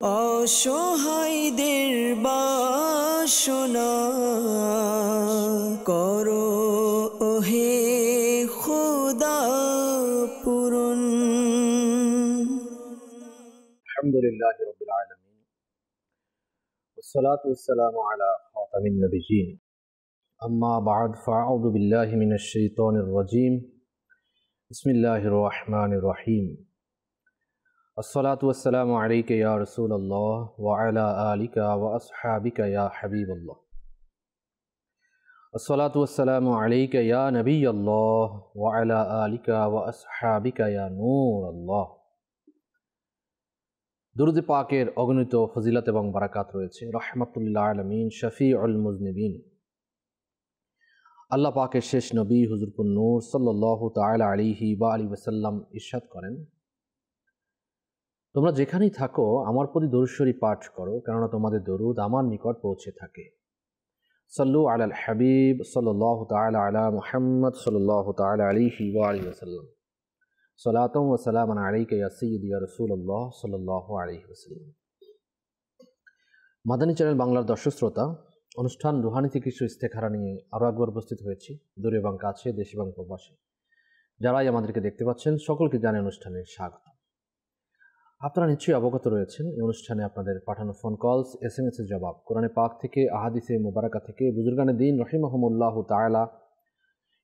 অসহায়দের বাসনা করো ওহে খোদা পূরণ। আলহামদুলিল্লাহি রাব্বিল আলামিন ওয়াসসালাতু ওয়াসসালামু আলা খাতামিন নাবিয়্যিন আম্মা বা'দ ফাআউযু বিল্লাহি মিনাশ শাইতানির রাজীম বিসমিল্লাহির রহমানির রহিম আসসালাতু ওয়াসসালামু আলাইকা ইয়া রাসূলুল্লাহ ওয়া আলা আলিকা ওয়া আসহাবিকা ইয়া হাবিবাল্লাহ আসসালাতু ওয়াসসালামু আলাইকা ইয়া নাবিয়্যাল্লাহ ওয়া আলা আলিকা ওয়া আসহাবিকা ইয়া নূরাল্লাহ। দুরূদ পাকের অগণিত ফজিলত এবং বারাকাত রয়েছে। রাহমাতুল আলামিন শফিউল মুজনিবিন আল্লাহ পাকের শেষ নবী হুজুরপুর নূর সাল্লাল্লাহু তাআলা আলাইহি ওয়া আলিহি ওয়াসাল্লাম ইরশাদ করেন, তোমরা যেখানেই থাকো আমার প্রতি দরুদ শরীফ পাঠ করো, কেননা তোমাদের দরুদ আমার নিকট পৌঁছে থাকে। সাল্লু আলাল হাবিব সাল্লাল্লাহু তাআলা আলা মুহাম্মদ সাল্লাল্লাহু তাআলা আলাইহি ওয়া আলিহি ওয়াসাল্লাম। সালাতুম ওয়া সালামান আলাইকা ইয়া সাইয়্যিদি ইয়া রাসূলুল্লাহ সাল্লাল্লাহু আলাইহি ওয়াসাল্লাম। মাদানী চ্যানেল বাংলার দর্শক শ্রোতা, অনুষ্ঠান রুহানি চিকিৎসা ইস্তেখারা নিয়ে আরও একবার উপস্থিত হয়েছি, দূরে এবং কাছে, দেশ এবং প্রবাসে। যারাই আমাদেরকে দেখতে পাচ্ছেন সকলকে জানাই অনুষ্ঠানে স্বাগত। আপনারা নিশ্চয়ই অবগত রয়েছেন এই অনুষ্ঠানে আপনাদের পাঠানো ফোন কলস, SMS এর জবাব, কোরআনে পাক থেকে, আহাদিসে মুবারাকা থেকে, বুজুর্গানে দিন রহিমাহুমুল্লাহু তাআলা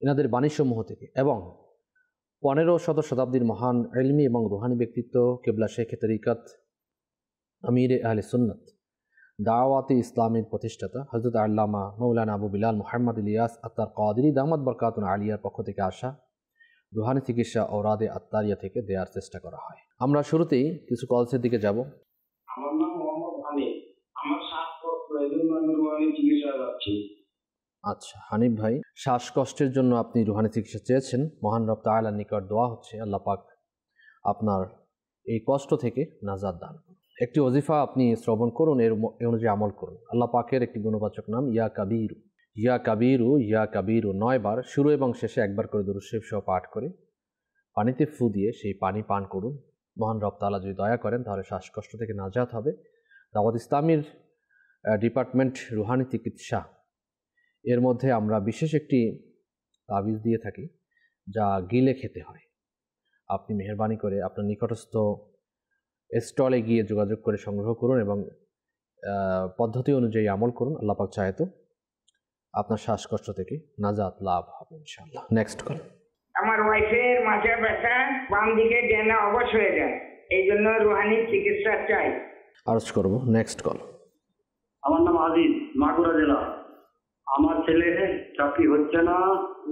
এনাদের বাণীসমূহ থেকে, এবং 15 শতাব্দীর মহান ইলমি এবং রুহানি ব্যক্তিত্ব কেবলা শেখে তরিকত আমিরে আহলে সুন্নাত দাওয়াতে ইসলামের প্রতিষ্ঠাতা হযরত আল্লামা মাওলানা আবু বিলাল মুহাম্মদ ইলিয়াস আত্তার কাদেরী দামাত বরকাতুন আলিয়ার পক্ষ থেকে আসা রুহানি চিকিৎসা ঔরাদে আত্তারিয়া থেকে দেওয়ার চেষ্টা করা হয়। আমরা শুরুতেই কিছু কলসের দিকে যাব। আমার নাম মোহাম্মদ হানিফ। আমার শ্বাসকষ্ট প্রয়োজন, আমি রুহানি চিকিৎসা যাচ্ছি। আচ্ছা হানিফ ভাই, শ্বাসকষ্টের জন্য আপনি রুহানি চিকিৎসা চেয়েছেন। মহান রব তাআলার নিকট দোয়া হচ্ছে আল্লাহ পাক আপনার এই কষ্ট থেকে নাজাত দান করুন। একটি ওজিফা আপনি শ্রবণ করুন, এর অনুযায়ী আমল করুন। আল্লাহ পাকের একটি গুণবাচক নাম ইয়া কাবীরু, ইয়া কাবীরু, ইয়া কাবীরু 9 বার শুরু এবং শেষে একবার করে দরুদ শরীফ সহ পাঠ করে পানিতে ফু দিয়ে সেই পানি পান করুন। মহান রব তাআলা যদি দয়া করেন তাহলে শ্বাসকষ্ট থেকে নাজাত হবে। দাওয়াত ইসলামীর ডিপার্টমেন্ট রুহানি চিকিৎসা এর মধ্যে আমরা বিশেষ একটি তাবিজ দিয়ে থাকি যা গিলে খেতে হয়। আপনি মেহেরবানি করে আপনার নিকটস্থ স্টলে গিয়ে যোগাযোগ করে সংগ্রহ করুন এবং পদ্ধতি অনুযায়ী আমল করুন। আল্লাহ পাক চায় তো আপনার শ্বাসকষ্ট থেকে নাজাত লাভ হবে ইনশাআল্লাহ। Next call. আমার ওয়াইফের মাথা ব্যথা, বাম দিকে ডানা অবশ হয়ে যায়, এই জন্য রুহানি চিকিৎসা চাই। আরজ করব। Next call. আমার নাম আজিজ, মাগুরা জেলা। আমার ছেলে চাকরি হচ্ছে না,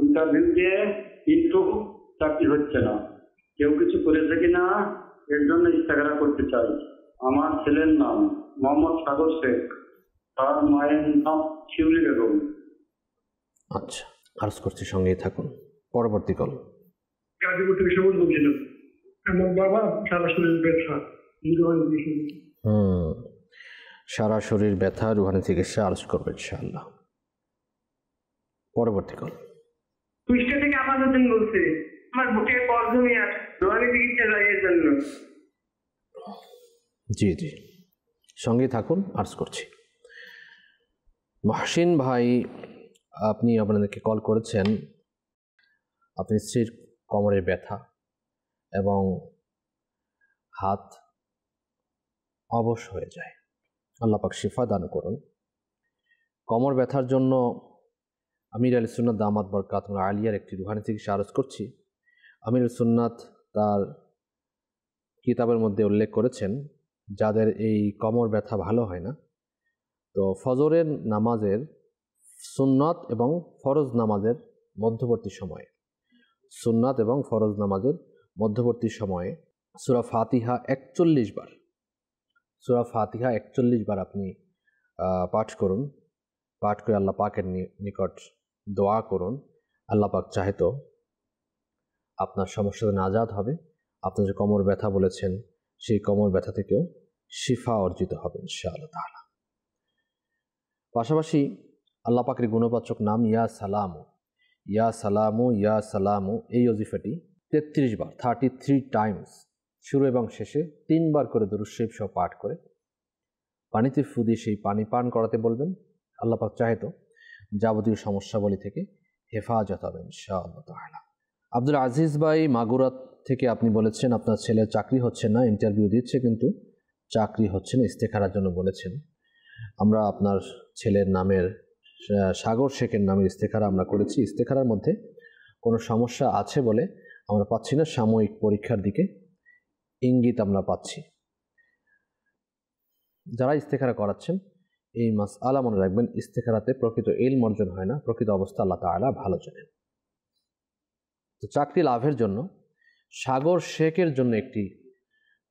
ইন্টারভিউ দিয়ে কিন্তু চাকরি হচ্ছে না। কেউ কিছু করেছে কিনা এর জন্য ইস্তেখারা করতে চাই। আমার ছেলের নাম মোহাম্মদ সাগর শেখ, তার মায়ের নাম শিউলি বেগম। আচ্ছা, আরজ করছি, সঙ্গেই থাকুন। পরবর্তী কল। গাজীপুর থেকে সবুজ বলছিলাম। আমার বাবা সারা শরীর ব্যথা, সারা শরীর ব্যথা, রুহানি চিকিৎসা আরজ করবে ইনশাআল্লাহ। পরবর্তী কল। কুষ্টিয়া থেকে আমাদের বলছে আমার বুকের পরজমি আছে, রুহানি চিকিৎসা লাগিয়ে জন্য। জি জি, সঙ্গেই থাকুন, আরজ করছি। মহসিন ভাই, আপনি আপনাদেরকে কল করেছেন, আপনি স্ত্রীর কোমরে ব্যথা এবং হাত অবশ হয়ে যায়। আল্লাহ পাক শিফা দান করুন। কোমর ব্যথার জন্য আমির আলী সুন্নাত দামাত বরকাতুন আলিয়ার একটি রুহানি চিকিৎসা আরজ করছি। আমির সুন্নাত তার কিতাবের মধ্যে উল্লেখ করেছেন, যাদের এই কোমর ব্যথা ভালো হয় না, তো ফজরের নামাজের সুন্নাত এবং ফরজ নামাজের মধ্যবর্তী সময়ে, সুন্নাত এবং ফরজ নামাজের মধ্যবর্তী সময়ে সূরা ফাতিহা 41 বার, সূরা ফাতিহা 41 বার আপনি পাঠ করুন। পাঠ করে আল্লাহ পাকের নিকট দোয়া করুন। আল্লাহ পাক চাহে তো আপনার সমস্যা নাজাত হবে। আপনার যে কোমর ব্যথা বলেছেন সেই কোমর ব্যথা থেকেও শিফা অর্জিত হবে ইনশাআল্লাহ তাআলা। পাশাপাশি আল্লাহ পাকের গুণবাচক নাম ইয়া সালামু, ইয়া সালামু, ইয়া সালামু, এই ওজিফাটি 33 বার, 33 টাইমস শুরু এবং শেষে 3 বার করে দরুদ শরীফ সহ পাঠ করে পানিতে ফু দিয়ে সেই পানি পান করাতে বলবেন। আল্লাহ পাক চাহে তো যাবতীয় সমস্যাবলী থেকে হেফাজত হবে ইনশাআল্লাহ তাআলা। আব্দুল আজিজ ভাই মাগুরাত থেকে আপনি বলেছেন আপনার ছেলের চাকরি হচ্ছে না, ইন্টারভিউ দিচ্ছে কিন্তু চাকরি হচ্ছে না, ইস্তেখারার জন্য বলেছেন। আমরা আপনার ছেলের নামের সাগর শেখের নামের ইস্তেখারা আমরা করেছি। ইস্তেখারার মধ্যে কোনো সমস্যা আছে বলে আমরা পাচ্ছি না, সাময়িক পরীক্ষার দিকে ইঙ্গিত আমরা পাচ্ছি। যারা ইস্তেখারা করাচ্ছেন এই মাসআলা মনে রাখবেন, ইস্তেখারাতে প্রকৃত ইলম অর্জন হয় না, প্রকৃত অবস্থা আল্লাহ তাআলা ভালো জানেন। তো চাকরি লাভের জন্য সাগর শেখের জন্য একটি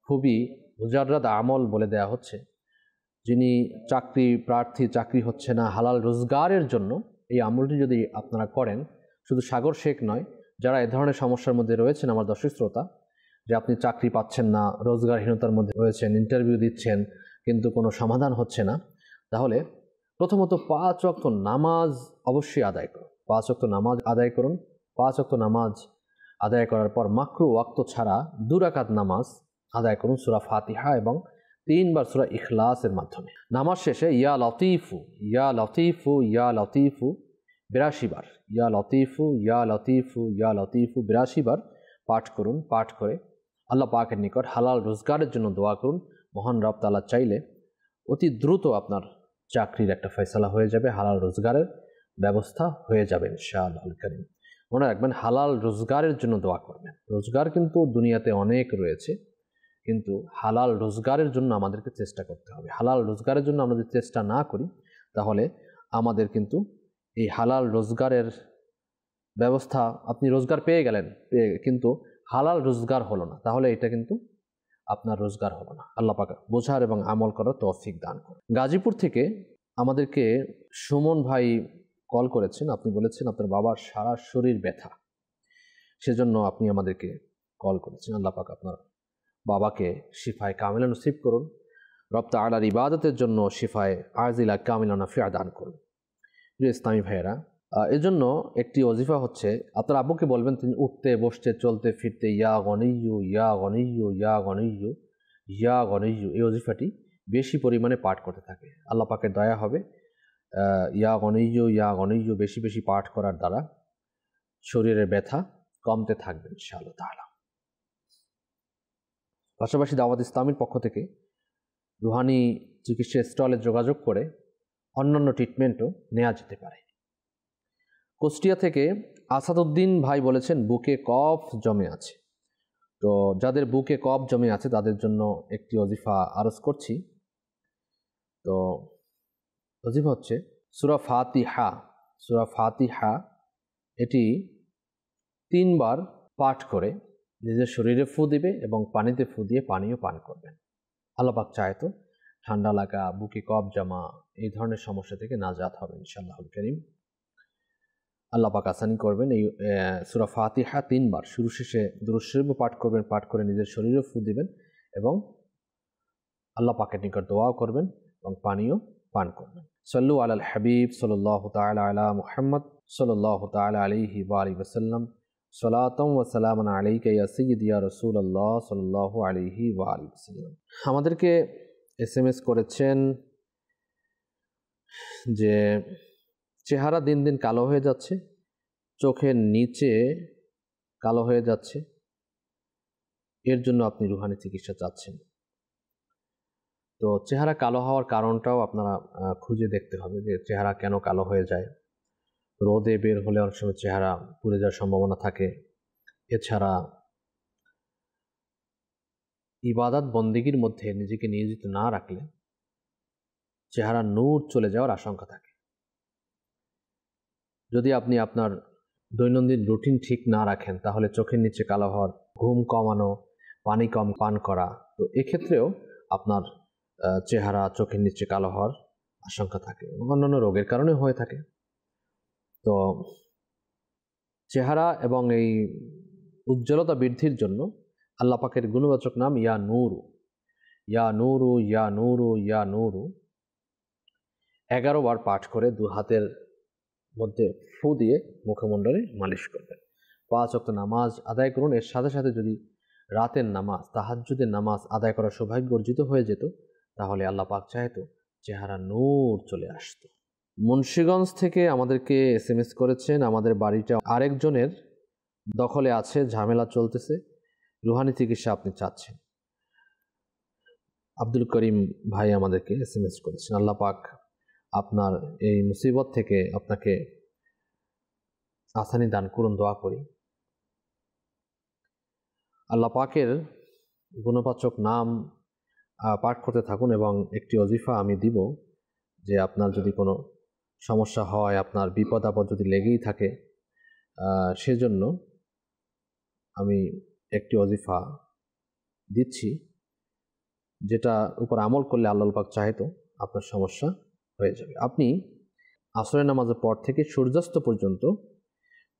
খুবই মুজাররাদ আমল বলে দেয়া হচ্ছে। যিনি চাকরি প্রার্থী, চাকরি হচ্ছে না, হালাল রোজগারের জন্য এই আমলটি যদি আপনারা করেন, শুধু সাগর শেখ নয়, যারা এ ধরনের সমস্যার মধ্যে রয়েছেন আমার দর্শক শ্রোতা, যে আপনি চাকরি পাচ্ছেন না, রোজগারহীনতার মধ্যে রয়েছেন, ইন্টারভিউ দিচ্ছেন কিন্তু কোনো সমাধান হচ্ছে না, তাহলে প্রথমত 5 ওয়াক্ত নামাজ অবশ্যই আদায় করুন। 5 ওয়াক্ত নামাজ আদায় করুন। 5 ওয়াক্ত নামাজ আদায় করার পর মাকরু ওয়াক্ত ছাড়া 2 রাকাত নামাজ আদায় করুন সূরা ফাতিহা এবং 3 বার সূরা ইখলাসের মাধ্যমে। নামাজ শেষে ইয়া লতিফু ইয়া লতিফু ইয়া লতিফু 82 বার, ইয়া লতিফু ইয়া লতিফু ইয়া লতিফু 82 বার পাঠ করুন। পাঠ করে আল্লাহ পাকের নিকট হালাল রোজগারের জন্য দোয়া করুন। মহান রব তাআলা চাইলে অতি দ্রুত আপনার চাকরির একটা ফয়সালা হয়ে যাবে, হালাল রোজগারের ব্যবস্থা হয়ে যাবে ইনশাআল্লাহুল কারীম। মনে রাখবেন, হালাল রোজগারের জন্য দোয়া করবেন। রোজগার কিন্তু দুনিয়াতে অনেক রয়েছে, কিন্তু হালাল রোজগারের জন্য আমাদেরকে চেষ্টা করতে হবে। হালাল রোজগারের জন্য আমরা যদি চেষ্টা না করি, তাহলে আমাদের কিন্তু এই হালাল রোজগারের ব্যবস্থা, আপনি রোজগার পেয়ে গেলেন কিন্তু হালাল রোজগার হলো না, তাহলে এটা কিন্তু আপনার রোজগার হলো না। আল্লাহ পাক বোঝার এবং আমল করার তৌফিক দান করুন। গাজীপুর থেকে আমাদেরকে সুমন ভাই কল করেছেন। আপনি বলেছেন আপনার বাবার সারা শরীর ব্যথা, সেজন্য আপনি আমাদেরকে কল করেছেন। আল্লাহ পাক আপনার বাবাকে শিফায়ে কামিলা নসিব করুন। রব তাআলার ইবাদতের জন্য শিফায়ে আজিলা কামিলা নাফিয়া দান করুন। প্রিয় ইসলামী ভাইয়েরা, এজন্য একটি ওজিফা হচ্ছে, আপনার আব্বুকে বলবেন তিনি উঠতে বসতে চলতে ফিরতে ইয়া গনিয়্যু ইয়া গনিয়্যু ইয়া গনিয়্যু ইয়া গনিয়্যু এই ওজিফাটি বেশি পরিমাণে পাঠ করতে থাকে। আল্লাহ পাকের দয়া হবে। ইয়া গনিয়্যু বেশি বেশি পাঠ করার দ্বারা শরীরের ব্যথা কমতে থাকবে ইনশাআল্লাহ তাআলা। পাশাপাশি দাওয়াত ইসলামীর পক্ষ থেকে রুহানি চিকিৎসা স্টলে যোগাযোগ করে অন্যান্য ট্রিটমেন্টও নেওয়া যেতে পারে। কুষ্টিয়া থেকে আসাদউদ্দিন ভাই বলেছেন বুকে কফ জমে আছে। তো যাদের বুকে কফ জমে আছে তাদের জন্য একটি ওজিফা আরজ করছি। তো ওজিফা হচ্ছে সূরা ফাতিহা। সূরা ফাতিহা এটি 3 বার পাঠ করে নিজের শরীরে ফু দিবে এবং পানিতে ফু দিয়ে পানিও পান করবেন। আল্লাহ পাক চায় তো ঠান্ডা লাগা, বুকে কফ জমা এই ধরনের সমস্যা থেকে নাজাত হবে ইনশাআল্লাহুল কারীম। আল্লাহ পাক আসানি করবেন। এই সূরা ফাতিহা 3 বার শুরু শেষে দুরূদ শরীফ পাঠ করবেন, পাঠ করে নিজের শরীরে ফু দিবেন এবং আল্লাহ পাকের নিকট দোয়াও করবেন এবং পানিও পান করবেন। সাল্লু আলাল হাবিব সাল্লাল্লাহু তাআলা আলা মুহাম্মদ সাল্লাল্লাহু তাআলা আলাইহি ওয়া আলিহি ওয়াসাল্লাম। সালাতাম ওয়া সালামান আলাইকা ইয়া সাইয়্যিদি ইয়া রাসূলুল্লাহ সাল্লাল্লাহু আলাইহি ওয়া আলিহি ওয়াসাল্লাম। আমাদেরকে এসএমএস করেছেন যে চেহারা দিন দিন কালো হয়ে যাচ্ছে, চোখের নিচে কালো হয়ে যাচ্ছে, এর জন্য আপনি রুহানি চিকিৎসা চাচ্ছেন। তো চেহারা কালো হওয়ার কারণটাও আপনারা খুঁজে দেখতে হবে যে চেহারা কেন কালো হয়ে যায়। রোদে বের হলে অনেক সময় চেহারা পুড়ে যাওয়ার সম্ভাবনা থাকে। এছাড়া ইবাদত বন্দেগীর মধ্যে নিজেকে নিয়োজিত না রাখলে চেহারা নূর চলে যাওয়ার আশঙ্কা থাকে। যদি আপনি আপনার দৈনন্দিন রুটিন ঠিক না রাখেন তাহলে চোখের নিচে কালো হওয়ার, ঘুম কমানো, পানি কম পান করা, তো এক্ষেত্রেও আপনার চেহারা চোখের নিচে কালো হওয়ার আশঙ্কা থাকে এবং অন্যান্য রোগের কারণে হয়ে থাকে। তো চেহারা এবং এই উজ্জ্বলতা বৃদ্ধির জন্য আল্লাহ পাকের গুণবাচক নাম ইয়া নূরু ইয়া নূরু ইয়া নূরু ইয়া নূরু 11 বার পাঠ করে 2 হাতের মধ্যে ফু দিয়ে মুখমণ্ডলে মালিশ করবেন। 5 ওয়াক্ত নামাজ আদায় করুন। এর সাথে সাথে যদি রাতের নামাজ, তাহাজ্জুদের নামাজ আদায় করার সৌভাগ্য অর্জিত হয়ে যেত তাহলে আল্লাহ পাক চাইতো চেহারা নূর চলে আসতো। মুন্সিগঞ্জ থেকে আমাদেরকে SMS করেছেন, আমাদের বাড়িটা আরেকজনের দখলে আছে, ঝামেলা চলতেছে, রুহানি চিকিৎসা আপনি চাচ্ছেন। আব্দুল করিম ভাই আমাদেরকে SMS করেছেন। আল্লাহ পাক আপনার এই মুসিবত থেকে আপনাকে আসানি দান করুন, দোয়া করি। আল্লাহ পাকের গুণবাচক নাম পাঠ করতে থাকুন এবং একটি ওজিফা আমি দিব, যে আপনার যদি কোনো সমস্যা হয়, আপনার বিপদ আপদ যদি লেগেই থাকে, সেজন্য আমি একটি ওজিফা দিচ্ছি, যেটা উপর আমল করলে আল্লাহ পাক চাইতো আপনার সমস্যা হয়ে যাবে। আপনি আসরের নামাজের পর থেকে সূর্যাস্ত পর্যন্ত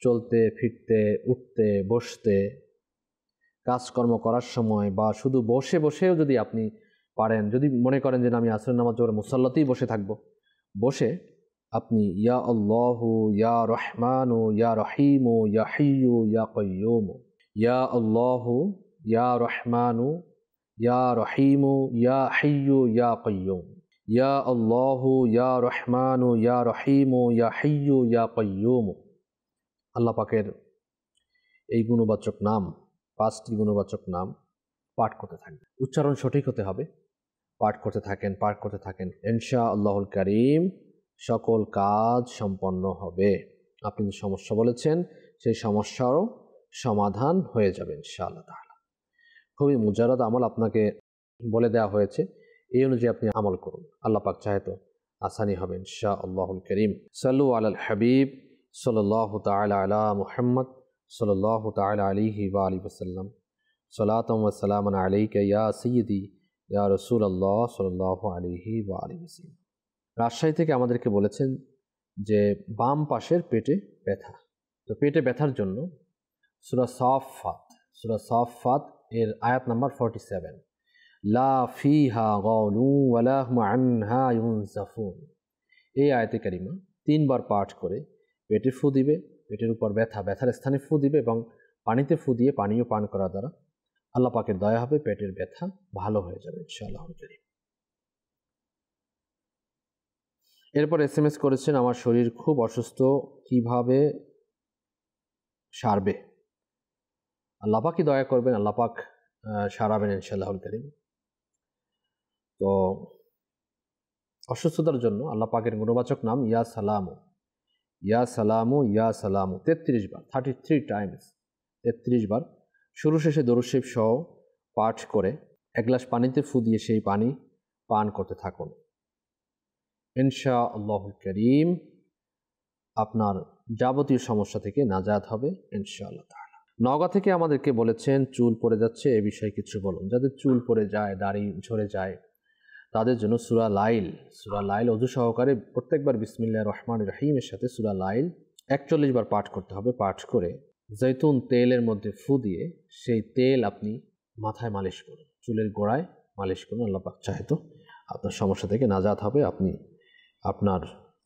চলতে ফিরতে, উঠতে বসতে, কাজকর্ম করার সময় বা শুধু বসে বসেও যদি আপনি পারেন, যদি মনে করেন যে আমি আসরের নামাজ পড়ে মুসাল্লাতেই বসে থাকব, বসে আপনি ইয়া আল্লাহু ইয়া রহমানু ইয়া রহিমু ইয়া হাইয়ু ইয়া কাইয়্যুমু, ইয়া আল্লাহু ইয়া রহমানু ইয়া রহিমু ইয়া হাইয়ু ইয়া কাইয়্যুম, ইয়া আল্লাহু ইয়া রহমানু ইয়া রহিমু ইয়া হাইয়ু ইয়া কাইয়্যুম। আল্লাহ পাকের এই গুণবাচক নাম, 5টি গুণবাচক নাম পাঠ করতে থাকবেন। উচ্চারণ সঠিক হতে হবে। পাঠ করতে থাকেন, ইনশাআল্লাহুল কারীম সকল কাজ সম্পন্ন হবে। আপনি যে সমস্যা বলেছেন সেই সমস্যারও সমাধান হয়ে যাবে ইনশাআল্লাহ তাআলা। খুবই মুজাররদ আমল আপনাকে বলে দেওয়া হয়েছে, এই অনুযায়ী আপনি আমল করুন। আল্লাহ পাক চাহে আসানি হবে ইনশাআল্লাহুল কারীম। সাল্লু আলাল হাবিব সাল্লাল্লাহু তাআলা আলা মুহাম্মদ সাল্লাল্লাহু তাআলা আলাইহি ওয়া আলিহি ওয়াসাল্লাম। সালাতাম ওয়া সালামান আলাইকা ইয়া সাইয়্যিদি ইয়া রাসূলুল্লাহ সাল্লাল্লাহু আলাইহি ওয়া আলিহি ওয়াসাল্লাম। রাজশাহী থেকে আমাদেরকে বলেছেন যে বাম পাশের পেটে ব্যথা। তো পেটে ব্যথার জন্য সূরা সাফফাত এর আয়াত নাম্বার 47, লা ফিহা গালু ওয়ালা হুম আনহা ইউনজাফুন, এই আয়াতে কারিমা 3 বার পাঠ করে পেটে ফু দিবে, পেটের উপর ব্যথার স্থানে ফু দিবে এবং পানিতে ফু দিয়ে পানীয় পান করার দ্বারা আল্লাহ পাকের দয়া হবে, পেটের ব্যথা ভালো হয়ে যাবে ইনশাআল্লাহ। এরপর SMS করেছেন, আমার শরীর খুব অসুস্থ, কিভাবে সারবে? আল্লাহ পাকই দয়া করবেন, আল্লাহ পাক সারাবেন ইনশাআল্লাহুল কারীম। তো অসুস্থতার জন্য আল্লাহ পাকের গুণবাচক নাম ইয়া সালামু ইয়া সালামু ইয়া সালামু 33 বার, 33 টাইমস, 33 বার শুরু শেষে দরুদ শরীফ সহ পাঠ করে 1 গ্লাস পানিতে ফু দিয়ে সেই পানি পান করতে থাকুন। ইনশাআল্লাহুল কারীম আপনার যাবতীয় সমস্যা থেকে নাজাত হবে ইনশাআল্লাহ তাআলা। নওগাঁ থেকে আমাদেরকে বলেছেন চুল পড়ে যাচ্ছে, এ বিষয়ে কিছু বলুন। যাদের চুল পড়ে যায়, দাড়ি ঝরে যায়, তাদের জন্য সূরা লাইল ওযু সহকারে প্রত্যেকবার বিসমিল্লাহির রহমানির রহিমের সাথে সূরা লাইল 41 বার পাঠ করতে হবে। পাঠ করে জৈতুন তেলের মধ্যে ফু দিয়ে সেই তেল আপনি মাথায় মালিশ করুন, চুলের গোড়ায় মালিশ করুন। আল্লাহ পাক চাইতো আপনার সমস্যা থেকে নাজাত হবে, আপনি আপনার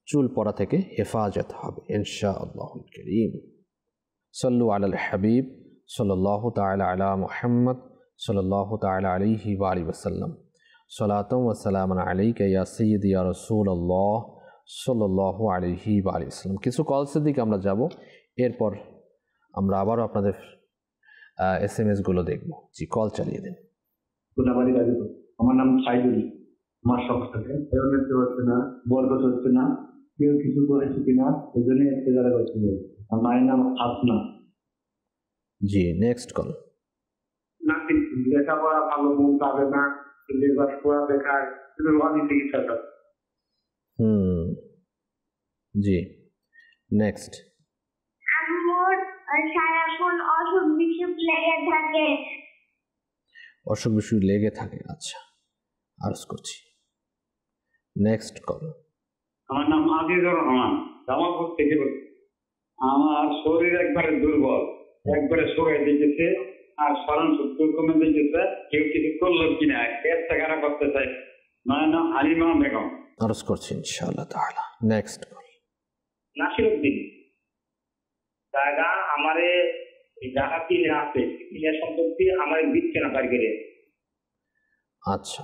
চুল পড়া থেকে হেফাজত হবে ইনশাআল্লাহুল কারীম। সাল্লু আলাল হাবিব সাল্লাল্লাহু তাআলা আলা মুহাম্মদ সাল্লাল্লাহু তাআলা আলাইহি ওয়া আলিহি ওয়াসাল্লাম। সালাতাম ওয়া সালামান আলাইকা ইয়া সাইয়্যিদি ইয়া রাসূলুল্লাহ সাল্লাল্লাহু আলাইহি ওয়া আলিহি ওয়াসাল্লাম। কিছু কলসের দিকে আমরা যাব, এরপর আমরা আবারও আপনাদের SMS গুলো দেখব। জি, কল চালিয়ে দিন। আমার নাম সাইদুল। আমার সংস্থাকে নিতে হচ্ছে না, বরকত হচ্ছে না, কেউ কিছু করেছে কিনা, ওই জন্য যারা করছে। আর মায়ের নাম হাসনা। জি, নেক্সট কল। না লেখাপড়া ভালো মন পাবে না, পড়া দেখায়, রুহানি চিকিৎসাটা। জি, নেক্সট। আমার সারাক্ষণ অসুখ বিসুখ লেগে থাকে। আচ্ছা, আরজ করছি। Next call. আমার নাম আজিজুর রহমান, জামালপুর থেকে বলছি। আমার শরীর একবারে দুর্বল, একবারে সরে দিয়েছে আর স্মরণ শক্তি কমে দিয়েছে। কেউ কিছু করলো কিনা এর টাকা করতে চাই। মায়ের নাম হালিমা বেগম। আরজ করছি ইনশাআল্লাহ তাআলা। Next call. নাসিরউদ্দিন, জায়গা আমারে জায়গা কিনে আছে, কিনে সম্পত্তি আমার দিচ্ছে না বাড়ি। আচ্ছা,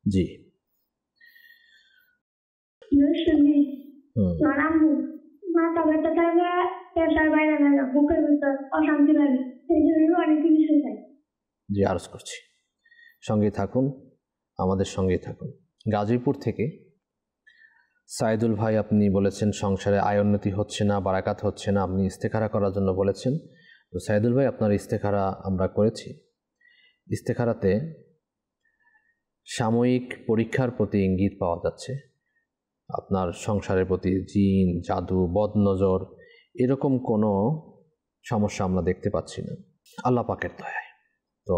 জি, শুনি হুম, আম্মু মাথা ব্যথা থাকে, প্রেশার বাইরে লাগে, বুকের ভিতর অশান্তি লাগে, এই জন্য অনেক কিছু চাই। জি আরজ করছি, সঙ্গেই থাকুন, আমাদের সঙ্গেই থাকুন। গাজীপুর থেকে সাইদুল ভাই, আপনি বলেছেন সংসারে আয় উন্নতি হচ্ছে না, বারাকাত হচ্ছে না, আপনি ইস্তেখারা করার জন্য বলেছেন। তো সাইদুল ভাই, আপনার ইস্তেখারা আমরা করেছি। ইস্তেখারাতে সাময়িক পরীক্ষার প্রতি ইঙ্গিত পাওয়া যাচ্ছে। আপনার সংসারের প্রতি জিন, জাদু, বদনজর এরকম কোনো সমস্যা আমরা দেখতে পাচ্ছি না আল্লাহ পাকের দয়ায়। তো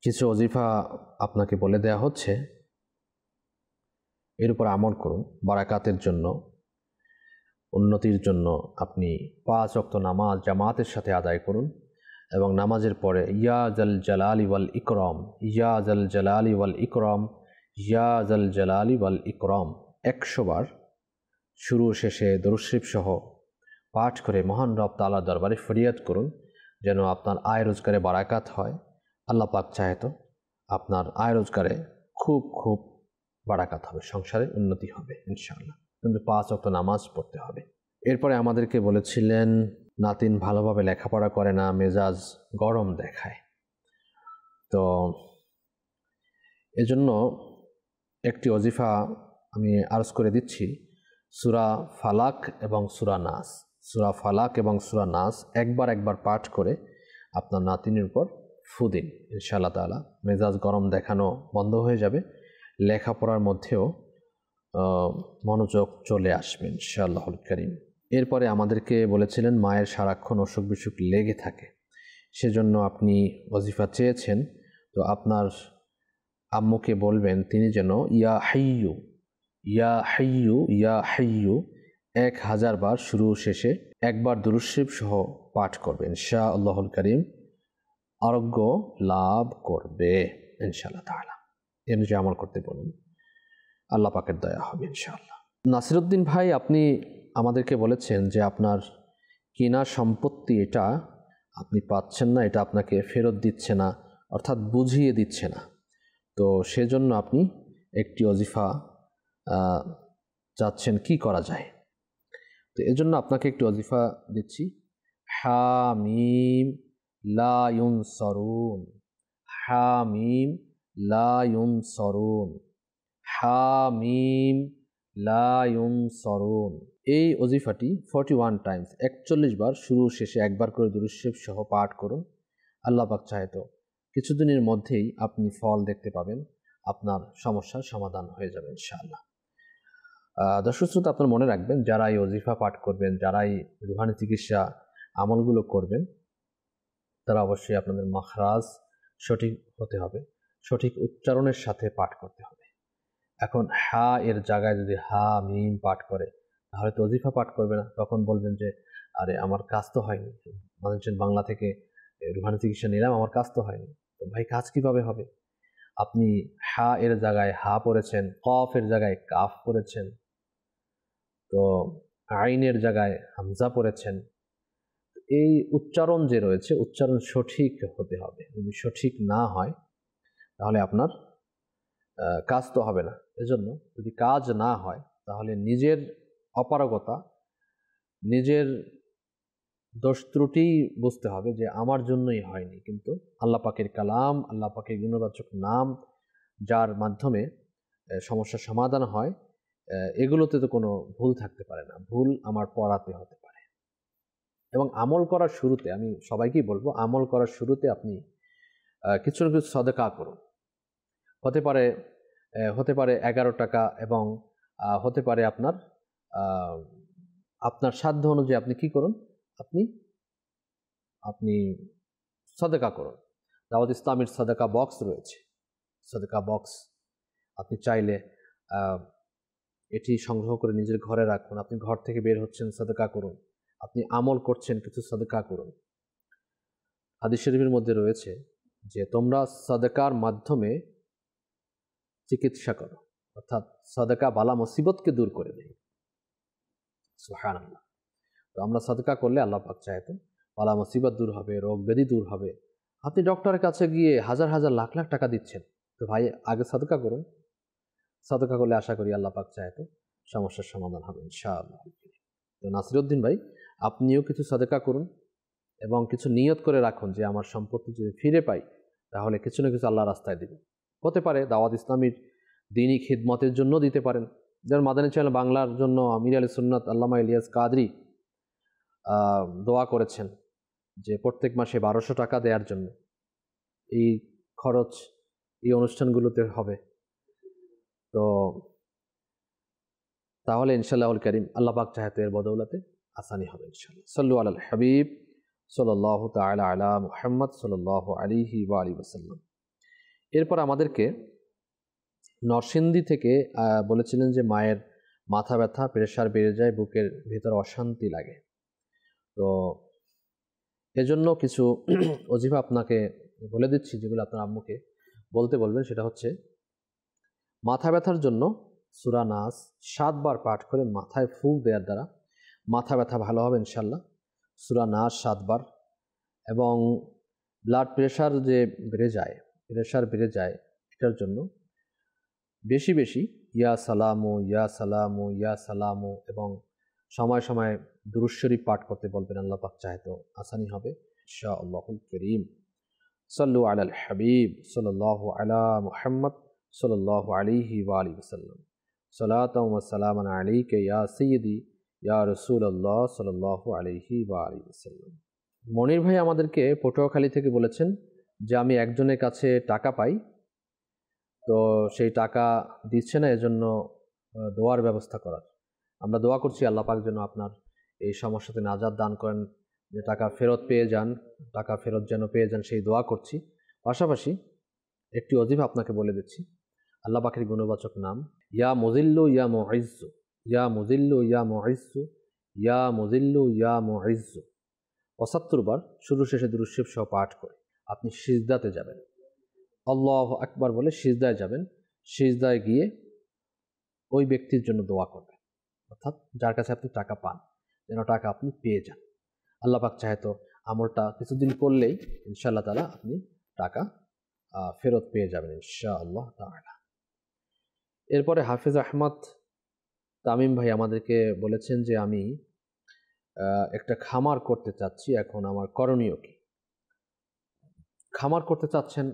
কিছু ওজিফা আপনাকে বলে দেয়া হচ্ছে, এর উপর আমল করুন। বারাকাতের জন্য, উন্নতির জন্য আপনি 5 ওয়াক্ত নামাজ জামাতের সাথে আদায় করুন এবং নামাজের পরে ইয়া জাল জালালি ওয়াল ইকরাম, ইয়া জাল জালালি ওয়াল ইকরাম, ইয়া জাল জালালি ওয়াল ইকরাম 100 বার শুরু শেষে দরুদ শরীফ সহ পাঠ করে মহান রব তাআলার দরবারে ফরিয়াদ করুন যেন আপনার আয় রোজগারে বারাকাত হয়। আল্লাহ পাক চাহে তো আপনার আয় রোজগারে খুব খুব বারাকাত হবে, সংসারে উন্নতি হবে ইনশাআল্লাহ। কিন্তু 5 ওয়াক্ত নামাজ পড়তে হবে। এরপরে আমাদেরকে বলেছিলেন নাতিন ভালোভাবে লেখাপড়া করে না, মেজাজ গরম দেখায়। তো এজন্য একটি ওজিফা আমি আরজ করে দিচ্ছি, সূরা ফালাক এবং সূরা নাস। সূরা ফালাক এবং সূরা নাস একবার পাঠ করে আপনার নাতিনের উপর ফু দিন, ইনশাআল্লাহ তাআলা মেজাজ গরম দেখানো বন্ধ হয়ে যাবে, লেখাপড়ার মধ্যেও মনোযোগ চলে আসবে ইনশাআল্লাহুল কারীম। এরপরে আমাদেরকে বলেছিলেন মায়ের সারাক্ষণ অসুখ বিসুখ লেগে থাকে, সেজন্য আপনি ওজিফা চেয়েছেন। তো আপনার আম্মুকে বলবেন তিনি যেন ইয়া হাইয়ু ইয়া হাইয়ু ইয়া হাইয়ু 1000 বার শুরু শেষে একবার দুরূদ শরীফ সহ পাঠ করবেন, ইনশাআল্লাহুল কারীম আরোগ্য লাভ করবে ইনশাআল্লাহ তাআলা। এর যে আমল করতে বলুন, আল্লাহ পাকের দয়া হবে ইনশাআল্লাহ। নাসিরউদ্দিন ভাই, আপনি আমাদেরকে বলেছেন যে আপনার কিনা সম্পত্তি এটা আপনি পাচ্ছেন না, এটা আপনাকে ফেরত দিচ্ছে না, অর্থাৎ বুঝিয়ে দিচ্ছে না। তো সেজন্য আপনি একটি ওজিফা চাচ্ছেন কি করা যায়। তো এজন্য আপনাকে একটি ওজিফা দিচ্ছি, হামিম লা ইউনসারুন, হামিম লা ইউনসারুন, হামিম লা ইউনসারুন। এই ওজিফাটি 41 টাইমস 41 বার শুরু শেষে একবার করে দুরূদ শরীফ সহ পাঠ করুন। আল্লাহ পাক চাহে তো কিছুদিনের মধ্যেই আপনি ফল দেখতে পাবেন, আপনার সমস্যার সমাধান হয়ে যাবে ইনশাআল্লাহ। দর্শক শ্রোতা, আপনার মনে রাখবেন, যারা এই ওজিফা পাঠ করবেন, যারা এই রুহানি চিকিৎসা আমলগুলো করবেন, তারা অবশ্যই আপনাদের মাখরাজ সঠিক হতে হবে, সঠিক উচ্চারণের সাথে পাঠ করতে হবে। এখন হা এর জায়গায় যদি হা মিম পাঠ করে তাহলে তো ওজিফা পাঠ করবে না, তখন বলবেন যে আরে আমার কাজ তো হয়নি, মানুষজন বাংলা থেকে রুহানি চিকিৎসা নিলাম, আমার কাজ তো হয়নি। তো ভাই কাজ কিভাবে হবে? আপনি হা এর জায়গায় হা পড়েছেন, কফ এর জায়গায় কাফ পড়েছেন, তো আইনের জায়গায় হামজা পড়েছেন। এই উচ্চারণ যে রয়েছে, উচ্চারণ সঠিক হতে হবে। যদি সঠিক না হয় তাহলে আপনার কাজ তো হবে না। এজন্য যদি কাজ না হয় তাহলে নিজের অপারগতা, নিজের দোষ ত্রুটি বুঝতে হবে যে আমার জন্যই হয়নি, কিন্তু আল্লাহ পাকের কালাম, আল্লাহ পাকের গুণবাচক নাম যার মাধ্যমে সমস্যার সমাধান হয়, এগুলোতে তো কোনো ভুল থাকতে পারে না, ভুল আমার পড়াতে হতে পারে। এবং আমল করার শুরুতে আমি সবাইকেই বলবো, আমল করার শুরুতে আপনি কিছু না কিছু সদকা করুন। হতে পারে 11 টাকা এবং হতে পারে আপনার সাধ্য অনুযায়ী আপনি কি করুন, আপনি সদকা করুন। দাওয়াত ইসলামের সদকা বক্স রয়েছে, সদকা বক্স আপনি চাইলে এটি সংগ্রহ করে নিজের ঘরে রাখুন। আপনি ঘর থেকে বের হচ্ছেন, সদকা করুন। আপনি আমল করছেন, কিছু সদকা করুন। হাদিস শরীফের মধ্যে রয়েছে যে তোমরা সদকার মাধ্যমে চিকিৎসা করো, অর্থাৎ সদকা বালা মুসিবতকে দূর করে দেয়। সুবহানাল্লাহ। তো আমরা সদকা করলে আল্লাহ পাক চায় তো বালা মুসিবত দূর হবে, রোগ ব্যাধি দূর হবে। আপনি ডক্টরের কাছে গিয়ে হাজার হাজার লাখ লাখ টাকা দিচ্ছেন, তো ভাই আগে সদকা করুন। সদকা করলে আশা করি আল্লাহ পাক চায় তো সমস্যার সমাধান হবে ইনশাআল্লাহ। তো নাসিরউদ্দিন ভাই, আপনিও কিছু সাদাকা করুন এবং কিছু নিয়ত করে রাখুন যে আমার সম্পত্তি যদি ফিরে পাই তাহলে কিছু না কিছু আল্লাহ রাস্তায় দিব। হতে পারে দাওয়াত ইসলামীর দ্বীনি খিদমতের জন্য দিতে পারেন। যেমন মাদানী চ্যানেল বাংলার জন্য আমির আলী সুন্নাত আল্লামা ইলিয়াস কাদরি দোয়া করেছেন যে প্রত্যেক মাসে 1200 টাকা দেওয়ার জন্য। এই খরচ এই অনুষ্ঠানগুলোতে হবে। তো তাহলে ইনশাআল্লাহুল কারীম আল্লাহ পাক চাইতে এর বদৌলতে আসানি হবে ইনশাআল্লাহ। সাল্লু আলাল হাবিব সাল্লাল্লাহু তাআলা আলা মুহাম্মদ সাল্লাল্লাহু আলাইহি ওয়া আলিহি ওয়াসাল্লাম। এরপর আমাদেরকে নরসিংদী থেকে বলেছিলেন যে মায়ের মাথা ব্যথা, প্রেশার বেড়ে যায়, বুকের ভিতর অশান্তি লাগে। তো এজন্য কিছু ওজিফা আপনাকে বলে দিচ্ছি যেগুলো আপনার আম্মুকে বলতে বলবেন। সেটা হচ্ছে মাথা ব্যথার জন্য সূরা নাস 7 বার পাঠ করে মাথায় ফুঁক দেওয়ার দ্বারা মাথা ব্যথা ভালো হবে ইনশাআল্লাহ। সূরা নাস 7 বার। এবং ব্লাড প্রেশার যে বেড়ে যায় এটার জন্য বেশি বেশি ইয়া সালামু ইয়া সালামু ইয়া সালামু এবং সময় সময় দুরূদ শরীফ পাঠ করতে বলবেন। আল্লাহ পাক চাহে তো আসানি হবে ইনশাআল্লাহুল কারীম। সাল্লু আলাল হাবিব সাল্লাল্লাহু আলা মুহাম্মদ সাল্লাল্লাহু আলাইহি ওয়া আলিহি ওয়াসাল্লাম। সালাতাও ওয়া সালামান আলাইকা ইয়া সাইয়্যিদি ইয়া রাসূলুল্লাহ সাল্লাল্লাহু আলাইহি ওয়া আলিহি ওয়াসাল্লাম। মনির ভাই আমাদেরকে পটুয়াখালী থেকে বলেছেন যে আমি একজনের কাছে টাকা পাই, তো সেই টাকা দিচ্ছে না, এজন্য দোয়ার ব্যবস্থা করার। আমরা দোয়া করছি আল্লাহ পাক যেন আপনার এই সমস্যাতে নাজাত দান করেন, যে টাকা ফেরত পেয়ে যান, টাকা ফেরত যেন পেয়ে যান সেই দোয়া করছি। পাশাপাশি একটি ওজিফা আপনাকে বলে দিচ্ছি। আল্লাহ পাকের গুণবাচক নাম ইয়া মুজিল্লু ইয়া মুইজ্জু, ইয়া মুজিল্লু ইয়া মুইজ্জু, ইয়া মুজিল্লু ইয়া মুইজ্জু 75 বার শুরু শেষে দুরূদ শরীফ সহ পাঠ করে আপনি সিজদাতে যাবেন। আল্লাহু আকবার বলে সিজদায় যাবেন। সিজদায় গিয়ে ওই ব্যক্তির জন্য দোয়া করবেন, অর্থাৎ যার কাছে আপনি টাকা পান যেন টাকা আপনি পেয়ে যান। আল্লাহ পাক চাহে তো আমলটা কিছুদিন করলেই ইনশাআল্লাহ তাআলা আপনি টাকা ফেরত পেয়ে যাবেন ইনশাআল্লাহ তাআলা। এরপরে হাফেজ আহমদ তামিম ভাই আমাদেরকে বলেছেন যে আমি একটা খামার করতে চাচ্ছি, এখন আমার করণীয় কি? খামার করতে চাচ্ছেন,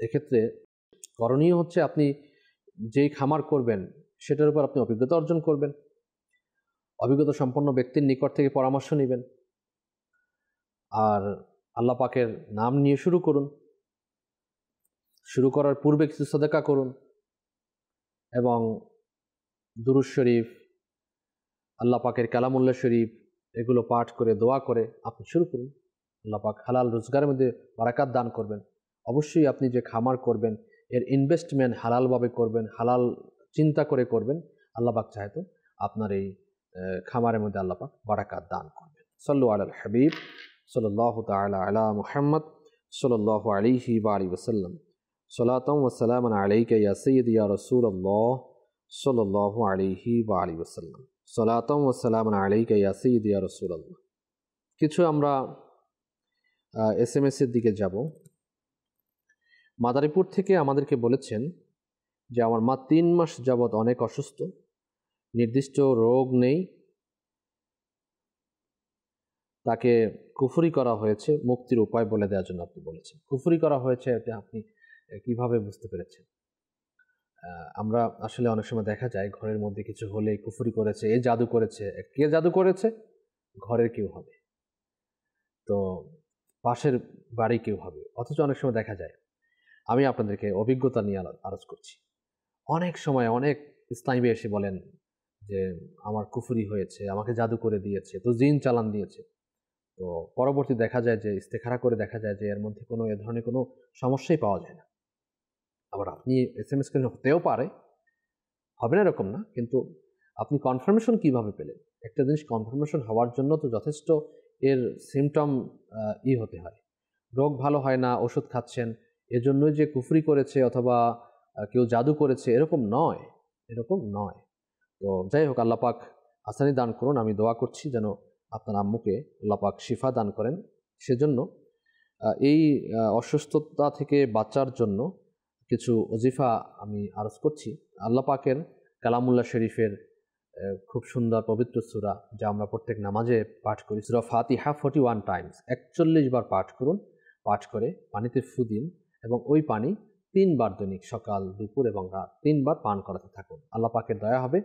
এক্ষেত্রে করণীয় হচ্ছে আপনি যেই খামার করবেন সেটার উপর আপনি অভিজ্ঞতা অর্জন করবেন, অভিজ্ঞতা সম্পন্ন ব্যক্তির নিকট থেকে পরামর্শ নেবেন, আর আল্লাহ পাকের নাম নিয়ে শুরু করুন। শুরু করার পূর্বে কিছু সাদাকা করুন এবং দুরূদ শরীফ, আল্লাহ পাকের কালামুল্লাহ শরীফ এগুলো পাঠ করে দোয়া করে আপনি শুরু করুন। আল্লাহ পাক হালাল রোজগারের মধ্যে বারাকাত দান করবেন। অবশ্যই আপনি যে খামার করবেন এর ইনভেস্টমেন্ট হালালভাবে করবেন, হালাল চিন্তা করে করবেন। আল্লাহ পাক চাহে তো আপনার এই খামারের মধ্যে আল্লাহ পাক বারাকাত দান করবেন। সাল্লু আলাল হাবিব সাল্লাল্লাহু তাআলা আলা মুহাম্মদ সাল্লাল্লাহু আলাইহি ওয়া আলিহি ওয়াসাল্লাম। সালাতাও ওয়া সালামান আলাইকা ইয়া সাইয়্যিদি ইয়া রাসূলুল্লাহ সাল্লাল্লাহু আলাইহি ওয়া আলিহি ওয়াসাল্লাম। সালাতাও ওয়া সালামান আলাইকা ইয়া সাইয়্যিদি ইয়া রাসূলুল্লাহ। কিছু আমরা এসএমএস এর দিকে যাব। মাদারীপুর থেকে আমাদেরকে বলেছেন যে আমার মা 3 মাস যাবৎ অনেক অসুস্থ, নির্দিষ্ট রোগ নেই, তাকে কুফরি করা হয়েছে, মুক্তির উপায় বলে দেওয়ার জন্য আপনি বলেছেন। কুফরি করা হয়েছে এটা আপনি কিভাবে বুঝতে পেরেছেন? আমরা আসলে অনেক সময় দেখা যায় ঘরের মধ্যে কিছু হলেই কুফরি করেছে, এ জাদু করেছে। কে জাদু করেছে? ঘরের কেউ হবে, তো পাশের বাড়ি কেউ হবে। অথচ অনেক সময় দেখা যায়, আমি আপনাদেরকে অভিজ্ঞতা নিয়ে আলোচ করছি, অনেক সময় অনেক ইসলামী এসে বলেন যে আমার কুফরি হয়েছে, আমাকে জাদু করে দিয়েছে, তো জিন চালান দিয়েছে। তো পরবর্তী দেখা যায় যে ইস্তেখারা করে দেখা যায় যে এর মধ্যে কোনো এ ধরনের কোনো সমস্যাই পাওয়া যায় না। আবার আপনি এসএমএস করে হতেও পারে, হবে না এরকম না, কিন্তু আপনি কনফার্মেশন কিভাবে পেলেন? একটা জিনিস কনফার্মেশন হওয়ার জন্য তো যথেষ্ট এর সিমটম হতে হয়। রোগ ভালো হয় না, ওষুধ খাচ্ছেন, এজন্যই যে কুফরি করেছে অথবা কেউ জাদু করেছে এরকম নয়, এরকম নয়। তো যাই হোক, আল্লাহ পাক আসানি দান করুন। আমি দোয়া করছি যেন আপনার আম্মুকে আল্লাহ পাক শিফা দান করেন। সেজন্য এই অসুস্থতা থেকে বাঁচার জন্য কিছু ওজিফা আমি আরজ করছি। আল্লাহ পাকের কালামুল্লাহ শরীফের খুব সুন্দর পবিত্র সূরা, যা আমরা প্রত্যেক নামাজে পাঠ করি, সূরা ফাতিহা 41 টাইমস, 41 বার পাঠ করুন। পাঠ করে পানিতে ফু দিন এবং ওই পানি 3 বার দৈনিক সকাল, দুপুর এবং রাত 3 বার পান করাতে থাকুন। আল্লাহ পাকের দয়া হবে,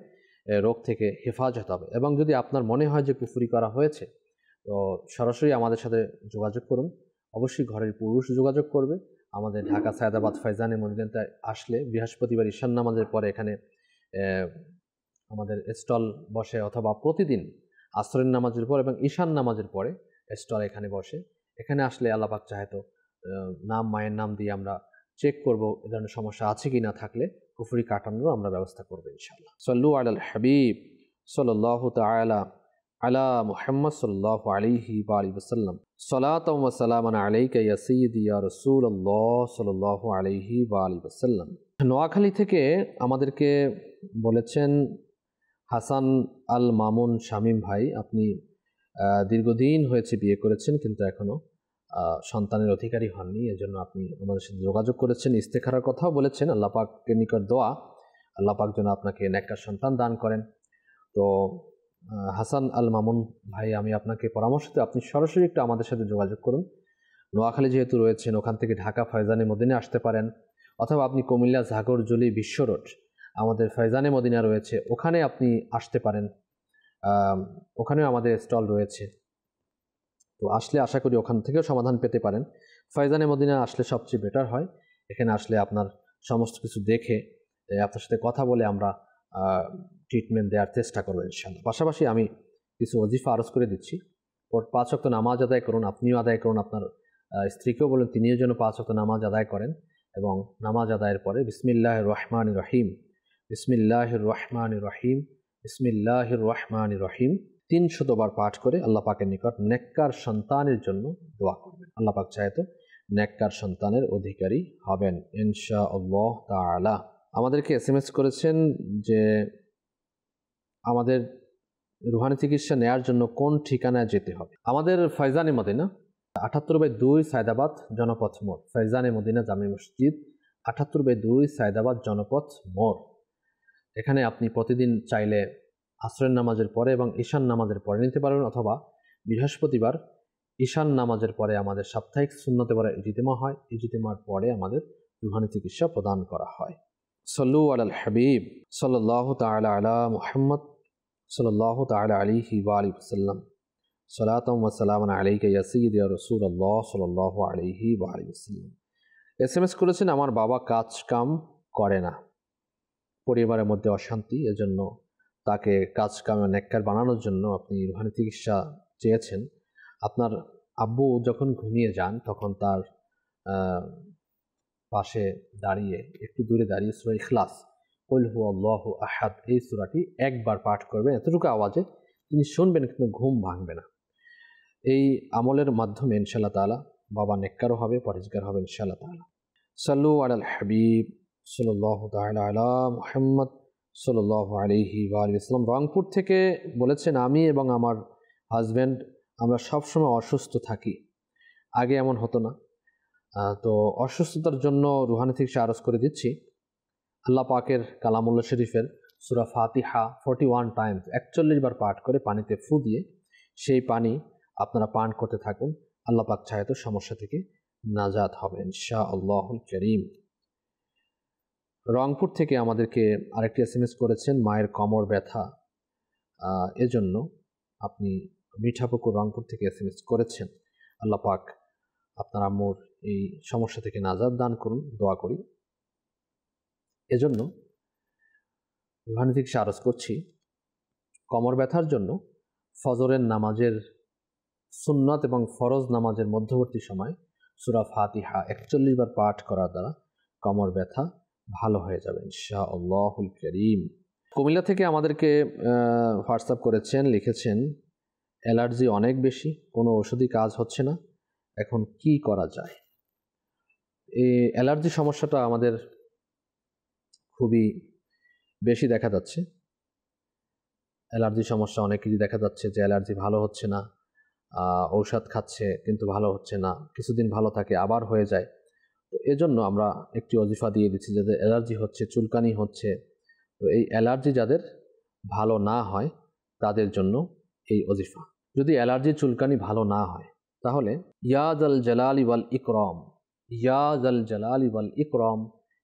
রোগ থেকে হেফাজত হবে। এবং যদি আপনার মনে হয় যে কুফরি করা হয়েছে, তো সরাসরি আমাদের সাথে যোগাযোগ করুন। অবশ্যই ঘরের পুরুষ যোগাযোগ করবে। আমাদের ঢাকা সায়দাবাদ ফাইজানে মদিনাতে আসলে বৃহস্পতিবার ঈশান নামাজের পরে এখানে আমাদের স্টল বসে, অথবা প্রতিদিন আসরের নামাজের পর এবং ঈশান নামাজের পরে স্টল এখানে বসে। এখানে আসলে আল্লাহ পাক চাহে তো নাম, মায়ের নাম দিয়ে আমরা চেক করব এ ধরনের সমস্যা আছে কি না, থাকলে কুফরি কাটানোর আমরা ব্যবস্থা করবো ইনশাআল্লাহ। সাল্লু আলাল হাবিব সাল্লাল্লাহু তাআলা আলা মুহাম্মদ সাল্লাল্লাহু আলাইহি ওয়া আলিহি ওয়াসাল্লাম। সালাতাও ওয়া সালামান আলাইকা ইয়া সাইয়্যিদি ইয়া রাসূলুল্লাহ সাল্লাল্লাহু আলাইহি ওয়া আলিহি ওয়াসাল্লাম। নোয়াখালী থেকে আমাদেরকে বলেছেন হাসান আল মামুন শামীম ভাই, আপনি দীর্ঘদিন হয়েছে বিয়ে করেছেন কিন্তু এখনো সন্তানের অধিকারী হননি, এজন্য আপনি আমাদের সাথে যোগাযোগ করেছেন। ইস্তেখারার কথাও বলেছেন। আল্লাহ পাকের নিকট দোয়া, আল্লাহ পাক যেন আপনাকে নেককার সন্তান দান করেন। তো হাসান আল মামুন ভাই, আমি আপনাকে পরামর্শ দিই, আপনি সরাসরি একটু আমাদের সাথে যোগাযোগ করুন। নোয়াখালী যেহেতু রয়েছেন, ওখান থেকে ঢাকা ফয়জানে মদিনা আসতে পারেন, অথবা আপনি কুমিল্লা ঝাগরজলি বিশ্ব রোড আমাদের ফয়জানে মদিনা রয়েছে, ওখানে আপনি আসতে পারেন। ওখানেও আমাদের স্টল রয়েছে। তো আসলে আশা করি ওখান থেকেও সমাধান পেতে পারেন। ফয়জানে মদিনা আসলে সবচেয়ে বেটার হয়। এখানে আসলে আপনার সমস্ত কিছু দেখে আপনার সাথে কথা বলে আমরা ট্রিটমেন্ট দেওয়ার চেষ্টা করবো ইনশাআল্লাহ। পাশাপাশি আমি কিছু ওজিফা আরজ করে দিচ্ছি। 5 ওয়াক্ত নামাজ আদায় করুন, আপনিও আদায় করুন, আপনার স্ত্রীকেও বলেন তিনিও যেন 5 ওয়াক্ত নামাজ আদায় করেন। এবং নামাজ আদায়ের পরে বিসমিল্লাহির রহমানির রহিম, বিসমিল্লাহির রহমানির রহিম, বিসমিল্লাহির রহমানির রহিম 300 বার পাঠ করে আল্লাহ পাকের নিকট নেককার সন্তানের জন্য দোয়া করবেন। আল্লাহ পাক চাহে তো নেককার সন্তানের অধিকারী হবেন ইনশাআল্লাহ তাআলা। আমাদেরকে SMS করেছেন যে আমাদের রুহানি চিকিৎসা নেয়ার জন্য কোন ঠিকানায় যেতে হবে। আমাদের ফয়জানে মদিনা 78/2 সায়দাবাদ জনপথ মোড়, ফয়জানে মদিনা জামে মসজিদ 78/2 সায়দাবাদ জনপথ মোড়। এখানে আপনি প্রতিদিন চাইলে আসরের নামাজের পরে এবং ঈশান নামাজের পরে নিতে পারবেন, অথবা বৃহস্পতিবার ঈশান নামাজের পরে আমাদের সাপ্তাহিক সুন্নতে পড়া ইজতিমা হয়, ইজতিমার পরে আমাদের রুহানি চিকিৎসা প্রদান করা হয়। সাল্লু আলাল হাবিব সাল্লাল্লাহু তাআলা আলা মুহাম্মদ সাল্লাল্লাহু তাআলা আলাইহি ওয়া আলিহি ওয়াসাল্লাম। সালাতাও ওয়া সালামান আলাইকা ইয়া সাইয়্যিদি ইয়া রাসূলুল্লাহ সাল্লাল্লাহু আলাইহি ওয়া আলিহি ওয়াসাল্লাম। SMS করেছেন আমার বাবা কাজ কাম করে না, পরিবারের মধ্যে অশান্তি, এজন্য তাকে কাজ কামে নেককার বানানোর জন্য আপনি রুহানি চিকিৎসা চেয়েছেন। আপনার আব্বু যখন ঘুমিয়ে যান তখন তার পাশে দাঁড়িয়ে, একটু দূরে দাঁড়িয়ে সূরা ইখলাস কুল হুয়াল্লাহু আহাদ এই সূরাটি একবার পাঠ করবেন, এতটুকু আওয়াজে তিনি শুনবেন কিন্তু ঘুম ভাঙবে না। এই আমলের মাধ্যমে ইনশাআল্লাহ তাআলা বাবা নেককারও হবে, পরহেজগার হবে ইনশাআল্লাহ তাআলা। সাল্লু আলাল হাবিব সাল্লাল্লাহু তাআলা আলা মুহাম্মদ সাল্লাল্লাহু আলাইহি ওয়া আলিহি ওয়াসাল্লাম। রংপুর থেকে বলেছেন আমি এবং আমার হাজব্যান্ড আমরা সবসময় অসুস্থ থাকি, আগে এমন হতো না। তো অসুস্থতার জন্য রুহানি চিকিৎসা আরজ করে দিচ্ছি। আল্লাহ পাকের কালামুল্লাহ শরীফের সূরা ফাতিহা 41 টাইমস 41 বার পাঠ করে পানিতে ফু দিয়ে সেই পানি আপনারা পান করতে থাকুন। আল্লাহ পাক চাহে তো সমস্যা থেকে নাজাত হবে ইনশাআল্লাহুল কারীম। রংপুর থেকে আমাদেরকে আরেকটি SMS করেছেন মায়ের কোমর ব্যথা, এজন্য আপনি মিঠাপুকুর রংপুর থেকে SMS করেছেন। আল্লাহ পাক আপনার আম্মুর এই সমস্যা থেকে নাজাত দান করুন, দোয়া করি। এজন্য রুহানি চিকিৎসা আরজ করছি। কোমর ব্যথার জন্য ফজরের নামাজের সুন্নত এবং ফরজ নামাজের মধ্যবর্তী সময় সূরা ফাতিহা 41 বার পাঠ করার দ্বারা কোমর ব্যথা ভালো হয়ে যাবে ইনশাআল্লাহুল কারীম। কুমিল্লা থেকে আমাদেরকে হোয়াটসঅ্যাপ করেছেন, লিখেছেন অ্যালার্জি অনেক বেশি, কোনো ওষুধই কাজ হচ্ছে না, এখন কি করা যায়। এই অ্যালার্জি সমস্যাটা আমাদের খুবই বেশি দেখা যাচ্ছে। অ্যালার্জি সমস্যা অনেকেরই দেখা যাচ্ছে যে অ্যালার্জি ভালো হচ্ছে না, ঔষধ খাচ্ছে কিন্তু ভালো হচ্ছে না, কিছুদিন ভালো থাকে আবার হয়ে যায়। তো এজন্য আমরা একটি ওজিফা দিয়ে দিচ্ছি, যাদের অ্যালার্জি হচ্ছে, চুলকানি হচ্ছে, তো এই অ্যালার্জি যাদের ভালো না হয় তাদের জন্য এই ওজিফা। যদি অ্যালার্জি চুলকানি ভালো না হয় তাহলে ইয়া জাল জালালি ওয়াল ইকরাম, ইয়া জাল জালালি ওয়াল ইকরাম,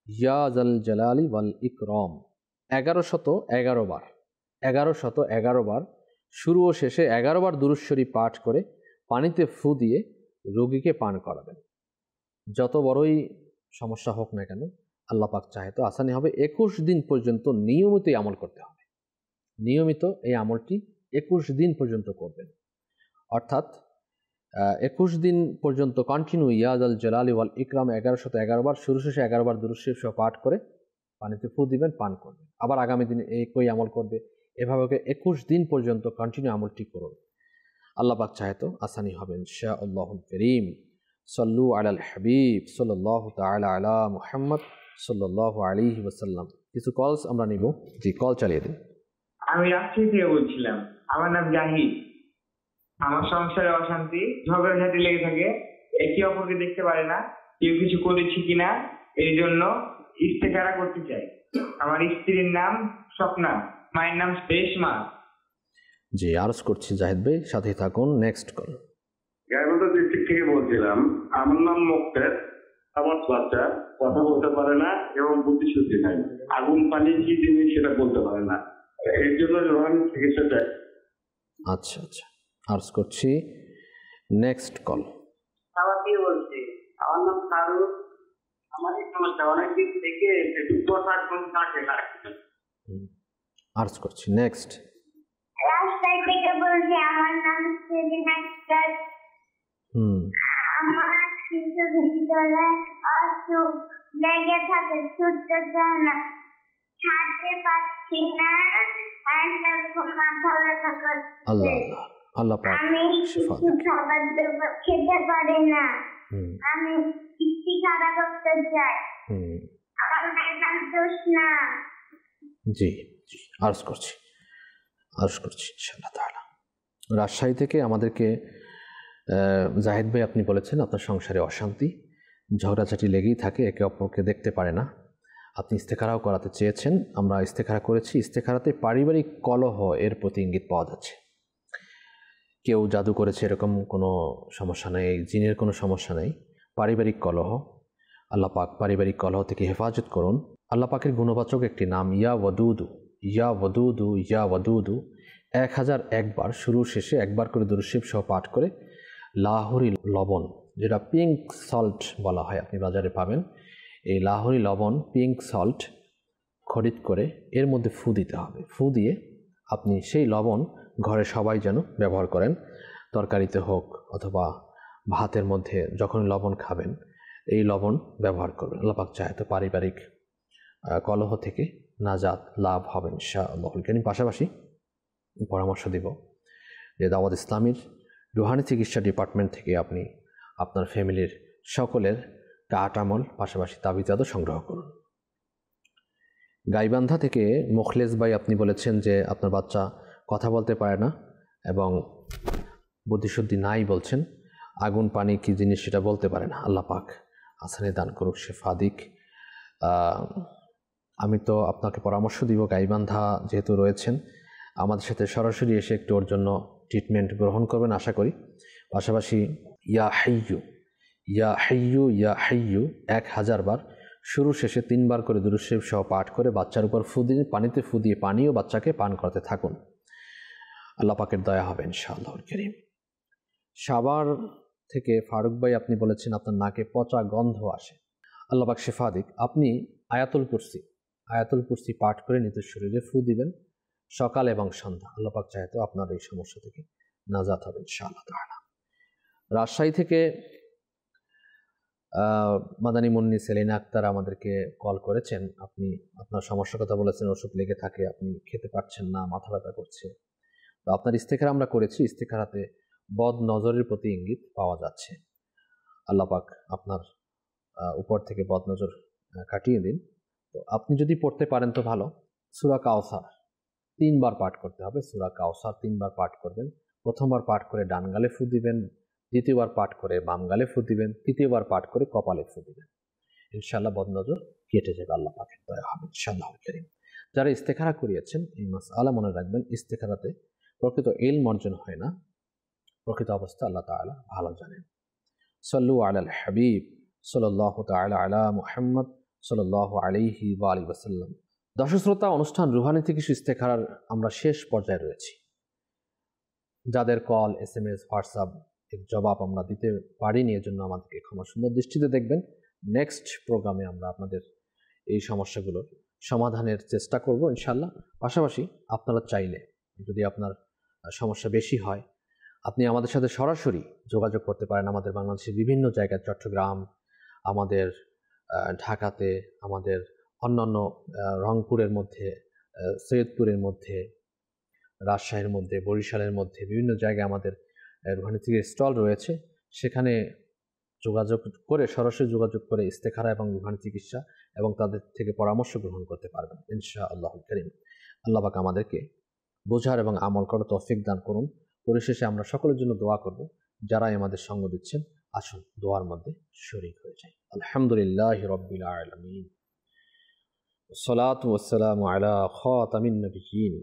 ইয়া জাল জালালি ওয়াল ইকরাম 1111 বার, 1111 বার শুরু ও শেষে 11 বার দুরূদ শরীফ পাঠ করে পানিতে ফু দিয়ে রোগীকে পান করাবেন। যত বড়ই সমস্যা হোক না কেন আল্লাহ পাক চাহে তো আসানি হবে। 21 দিন পর্যন্ত নিয়মিত এই আমল করতে হবে। নিয়মিত এই আমলটি 21 দিন পর্যন্ত করবেন, অর্থাৎ 21 দিন পর্যন্ত কন্টিনিউ ইয়া জাল জালালি ওয়াল ইকরাম 1111 বার শুরু শেষে 11 বার দুরূদ শরীফ সহ পাঠ করে পানিতে ফু দিবেন, পান করবেন। আবার আগামী দিনে একই আমল করবে। এভাবে 21 দিন পর্যন্ত কন্টিনিউ আমলটি করুন। আল্লাহ পাক চাহে তো আসানি হবে ইনশাআল্লাহুল কারীম। সাল্লু আলাল হাবিব সাল্লাল্লাহু তাআলা আলা মুহাম্মদ সাল্লাল্লাহু আলাইহি ওয়াসাল্লাম। কিছু কলস আমরা নিব। জি, কল চালিয়ে দিন। আমি রাজশাহী থেকে বলছিলাম। আমার নাম জাহিদ। আমার সংসারে অশান্তি, ঝগড়াঝাটি লেগে থাকে, একে অপরকে দেখতে পারে না, কেউ কিছু করেছি কিনা, এই জন্য ইস্তেখারা করতে চাই। আমার স্ত্রীর নাম স্বপ্না, মায়ের নাম রেশমা। জি, আরজ করছি জাহিদ ভাই, সাথে থাকুন। Next call. গাইবান্ধা ডিস্ট্রিক্ট থেকে বলছিলাম। আমার নাম মুক্তের। আমার বাচ্চা কথা বলতে পারে না এবং বুদ্ধিশুদ্ধি নাই। আগুন পানি কি জিনিস সেটা বলতে পারে না, এর জন্য রোহানি চিকিৎসা চাই। আচ্ছা আচ্ছা, আরজ করছি। Next call. আবার কি বলছি, আমার নাম ফারুক। আমার এই সমস্যা অনেক দিন থেকে আরজ করছি। নেক্সট। রাস্তায় থেকে বলছি। আমার নাম সেলিনা আক্তার। আমার কিন্তু ভিতরে অসুখ লেগে থাকে, ছুটতে চায় না, ছাড়তে পারছি না, আর খুব মাথা ব্যথা করছে। আল্লাহ আল্লাহ পাক আমি শিফা কিছু খাবার খেতে পারি না। আমি ইস্তিখারা করতে চাই। আমার নাম দোষ না। জি জি, আরজ করছি, আরজ করছি ইনশাআল্লাহ তাআলা। রাজশাহী থেকে আমাদেরকে জাহিদ ভাই আপনি বলেছেন আপনার সংসারে অশান্তি, ঝগড়াঝাটি লেগেই থাকে, একে অপরকে দেখতে পারে না। আপনি ইস্তেখারাও করাতে চেয়েছেন, আমরা ইস্তেখারা করেছি। ইস্তেখারাতে পারিবারিক কলহ এর প্রতি ইঙ্গিত পাওয়া যাচ্ছে। কেউ জাদু করেছে এরকম কোনো সমস্যা নেই, জিনের কোনো সমস্যা নেই, পারিবারিক কলহ। আল্লাহ পাক পারিবারিক কলহ থেকে হেফাজত করুন। আল্লাহ পাকের গুণবাচক একটি নাম ইয়া ওয়াদুদু, ইয়া ওয়াদুদু, ইয়া ওয়াদুদু 1001 বার শুরু শেষে একবার করে দুরূদ শরীফ সহ পাঠ করে লাহোরি লবণ, যেটা পিঙ্ক সল্ট বলা হয়, আপনি বাজারে পাবেন। এই লাহোরি লবণ, পিঙ্ক সল্ট খরিদ করে এর মধ্যে ফু দিতে হবে। ফু দিয়ে আপনি সেই লবণ ঘরে সবাই যেন ব্যবহার করেন, তরকারিতে হোক অথবা ভাতের মধ্যে যখন লবণ খাবেন এই লবণ ব্যবহার করবেন। আল্লাহ পাক চায় তো পারিবারিক কলহ থেকে নাজাত লাভ হবে ইনশাআল্লাহুল কারীম। পাশাপাশি পরামর্শ দিব যে দাওয়াত ইসলামীর রুহানি চিকিৎসা ডিপার্টমেন্ট থেকে আপনি আপনার ফ্যামিলির সকলের কাট আমল পাশাপাশি তাবিজাদও সংগ্রহ করুন। গাইবান্ধা থেকে মোখলেস ভাই আপনি বলেছেন যে আপনার বাচ্চা কথা বলতে পারে না এবং বুদ্ধিশুদ্ধি নাই বলছেন, আগুন পানি কি জিনিস সেটা বলতে পারে না। আল্লাহ পাক আসানি দান করুক, শেফা দিক। আমি তো আপনাকে পরামর্শ দিব, গাইবান্ধা যেহেতু রয়েছেন আমাদের সাথে সরাসরি এসে একটু ওর জন্য ট্রিটমেন্ট গ্রহণ করবেন আশা করি। পাশাপাশি ইয়া হাইয়ু, ইয়া হাইয়ু, ইয়া হাইয়ু 1000 বার শুরু শেষে 3 বার করে দুরূদ শরীফ সহ পাঠ করে বাচ্চার উপর ফু দিয়ে, পানিতে ফু দিয়ে পানিও বাচ্চাকে পান করাতে থাকুন। আল্লাহ পাকের দয়া হবে ইনশাআল্লাহুল কারীম। সাভার থেকে ফারুক ভাই আপনি বলেছেন আপনার নাকে পচা গন্ধ আসে। আল্লাহ পাক শেফা দিক। আপনি আয়াতুল কুরসি পাঠ করে নিজের শরীরে ফু দিবেন সকাল এবং সন্ধ্যা। আল্লাহ পাক চাহে তো আপনার এই সমস্যা থেকে নাজাত হবে ইনশাআল্লাহ তাআলা। রাজশাহী থেকে মাদানী মুন্নি সেলিনা আক্তার আমাদেরকে কল করেছেন। আপনি আপনার সমস্যার কথা বলেছেন, ওষুধ লেগে থাকে, আপনি খেতে পারছেন না, মাথা ব্যথা করছে। তো আপনার ইস্তেখারা আমরা করেছি, ইস্তেখারাতে বদ নজরের প্রতি ইঙ্গিত পাওয়া যাচ্ছে। আল্লাহ পাক আপনার উপর থেকে বদ নজর কাটিয়ে দিন। তো আপনি যদি পড়তে পারেন তো ভালো। সূরা কাউসার 3 বার পাঠ করতে হবে। সূরা কাউসার 3 বার পাঠ করবেন। প্রথমবার পাঠ করে ডান গালে ফু দিবেন, দ্বিতীয়বার পাঠ করে বাম গালে ফু দিবেন, তৃতীয়বার পাঠ করে কপালে ফু দিবেন। ইনশাআল্লাহ বদ নজর কেটে যাবে, আল্লাহ পাকের দয়া হবে ইনশাআল্লাহুল কারীম। যারা ইস্তেখারা করিয়েছেন এই মাসআলা মনে রাখবেন, ইস্তেখারাতে প্রকৃত ইলম অর্জন হয় না, প্রকৃত অবস্থা আল্লাহ তাআলা ভালো জানেন। সাল্লু আলাল হাবিব সাল্লাল্লাহু তাআলা আলা মুহাম্মদ সাল্লাল্লাহু আলাইহি ওয়া আলিহি ওয়াসাল্লাম। দর্শক শ্রোতা, অনুষ্ঠান রুহানি থেকে ইস্তেখারার আমরা শেষ পর্যায়ে রয়েছি। যাদের কল, SMS, হোয়াটসঅ্যাপ এর জবাব আমরা দিতে পারিনি, এর জন্য আমাদেরকে ক্ষমা সুন্দর দৃষ্টিতে দেখবেন। নেক্সট প্রোগ্রামে আমরা আপনাদের এই সমস্যাগুলোর সমাধানের চেষ্টা করব ইনশাআল্লাহ। পাশাপাশি আপনারা চাইলে, যদি আপনার সমস্যা বেশি হয়, আপনি আমাদের সাথে সরাসরি যোগাযোগ করতে পারেন। আমাদের বাংলাদেশের বিভিন্ন জায়গায়, চট্টগ্রাম, আমাদের ঢাকাতে, আমাদের অন্যান্য রংপুরের মধ্যে, সৈয়দপুরের মধ্যে, রাজশাহীর মধ্যে, বরিশালের মধ্যে বিভিন্ন জায়গায় আমাদের রুহানি থেকে স্টল রয়েছে। সেখানে যোগাযোগ করে, সরাসরি যোগাযোগ করে ইস্তেখারা এবং রুহানি চিকিৎসা এবং তাদের থেকে পরামর্শ গ্রহণ করতে পারবেন ইনশাআল্লাহুল কারীম। আল্লাহ পাক আমাদেরকে বোঝার এবং আমল করার তৌফিক দান করুন। পরিশেষে আমরা সকলের জন্য দোয়া করব। যারাই আমাদের সঙ্গ দিচ্ছেন, আসুন দোয়ার মধ্যে শরীক হয়ে যাই। আলহামদুলিল্লাহি রাব্বিল আলামিন, সালাতু ওয়াসসালামু আলা খাতামিন নবিয়্যিন,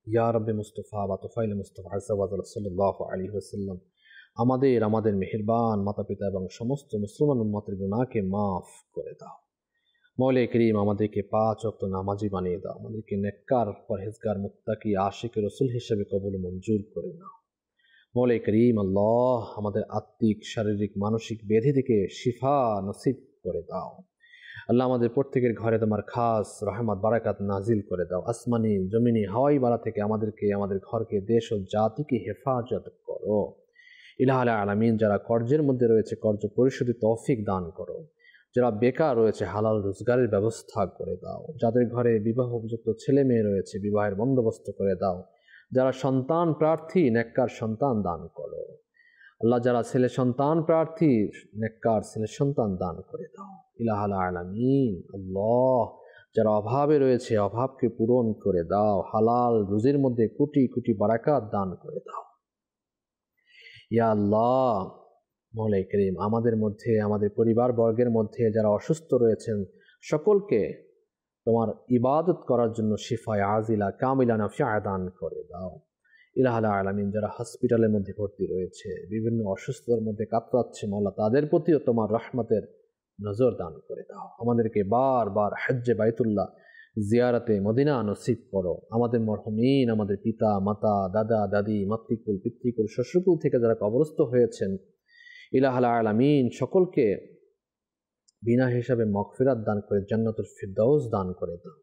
ইয়া রাব্বি মুস্তাফা ওয়া তুফাইল মুস্তাফা সাল্লাল্লাহু আলাইহি ওয়াসাল্লাম। আমাদের মেহেরবান মাতা পিতা এবং সমস্ত মুসলমান উম্মতের গুনাহকে মাফ করে দাও। মওলা করিম, আমাদেরকে 5 ওয়াক্ত নামাজি বানিয়ে দাও। আমাদেরকে নেককার, পরহেজগার, মুত্তাকি, আশিক রাসূল হিসেবে কবুল মঞ্জুর করে নাও। মওলা করিম আল্লাহ, আমাদের আত্মিক, শারীরিক, মানসিক ব্যাধি থেকে শিফা নসিব করে দাও। আল্লাহ, আমাদের প্রত্যেকের ঘরে তোমার খাস রহমত বারাকাত নাজিল করে দাও। আসমানি, জমিনি, হাওয়াই বালা থেকে আমাদেরকে, আমাদের ঘরকে, দেশ ও জাতিকে হেফাজত করো। ইলাহুল আলামিন, যারা কর্জের মধ্যে রয়েছে, কর্জ পরিশোধের তৌফিক দান করো। যারা বেকার রয়েছে, হালাল রোজগারের ব্যবস্থা করে দাও। যাদের ঘরে বিবাহ উপযুক্ত ছেলে মেয়ে রয়েছে, বিবাহের বন্দোবস্ত করে দাও। যারা সন্তান প্রার্থী, নেককার সন্তান দান করো। আল্লাহ, যারা ছেলে সন্তান প্রার্থী, নেককার ছেলে সন্তান দান করে দাও। ইলাহুল আলামিন আল্লাহ, যারা অভাবে রয়েছে, অভাবকে পূরণ করে দাও। হালাল রুজির মধ্যে কোটি কোটি বারাকাত দান করে দাও। ইয়া আল্লাহ, মওলা করিম, আমাদের মধ্যে, আমাদের পরিবার বর্গের মধ্যে যারা অসুস্থ রয়েছেন, সকলকে তোমার ইবাদত করার জন্য শিফায়ে আজিলা কামিলা নাফিয়া দান করে দাও। ইলাহুল আলামিন, যারা হসপিটালের মধ্যে ভর্তি রয়েছে, বিভিন্ন অসুস্থতার মধ্যে কাতরাচ্ছে, মওলা তাদের প্রতিও তোমার রহমতের নজর দান করে দাও। আমাদেরকে বারবার হজ্জে বাইতুল্লাহ, জিয়ারতে মদিনা নসিব করো। আমাদের মরহুমিন, আমাদের পিতা মাতা, দাদা দাদি, মাতৃকুল পিতৃকুল শ্বশুরকুল থেকে যারা কবরস্থ হয়েছেন, ইলাহুল আলামিন সকলকে বিনা হিসাবে মাগফিরাত দান করে জান্নাতুল ফিরদাউস দান করে দাও।